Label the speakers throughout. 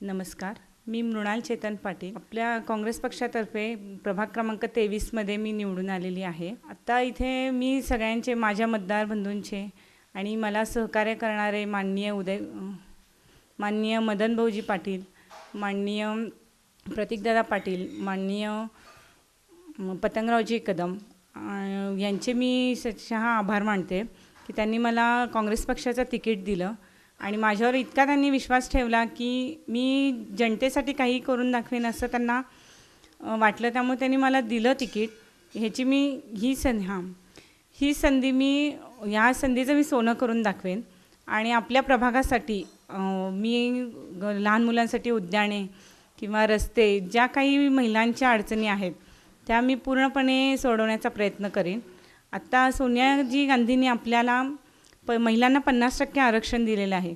Speaker 1: नमस्कार. मी मृणाल चेतन पाटील. आपल्या काँग्रेस पक्षातर्फे प्रभाग क्रमांक 23मध्ये मी निवडून आलेली आहे. आता इथे मी सगळ्यांचे, माझ्या मतदार बंधूंचे आणि मला सहकार्य करणारे माननीय मदन भाऊजी पाटील, माननीय प्रतीकदादा पाटील, माननीय पतंगरावजी कदम यांचे मी सशः आभार मानते की त्यांनी मला काँग्रेस पक्षाचं तिकीट दिलं आणि माझ्यावर इतका त्यांनी विश्वास ठेवला की मी जनतेसाठी काही करून दाखवेन असं त्यांना वाटलं. त्यामुळे त्यांनी मला दिलं तिकीट. ह्याची मी ही संधीचं मी सोनं करून दाखवेन. आणि आपल्या प्रभागासाठी मी लहान मुलांसाठी उद्याने किंवा रस्ते, ज्या काही महिलांच्या अडचणी आहेत त्या मी पूर्णपणे सोडवण्याचा प्रयत्न करेन. आत्ता सोनियाजी गांधींनी आपल्याला महिलांना 50% आरक्षण दिलेलं आहे.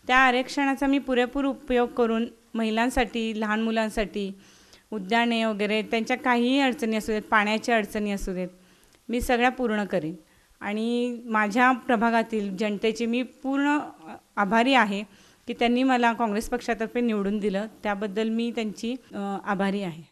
Speaker 1: त्या आरक्षणाचा मी पुरेपूर उपयोग करून महिलांसाठी, लहान मुलांसाठी उद्याने वगैरे त्यांच्या काहीही अडचणी असू देत, पाण्याच्या अडचणी असू देत, मी सगळ्या पूर्ण करेन. आणि माझ्या प्रभागातील जनतेची मी पूर्ण आभारी आहे की त्यांनी मला काँग्रेस पक्षातर्फे निवडून दिलं. त्याबद्दल मी त्यांची आभारी आहे.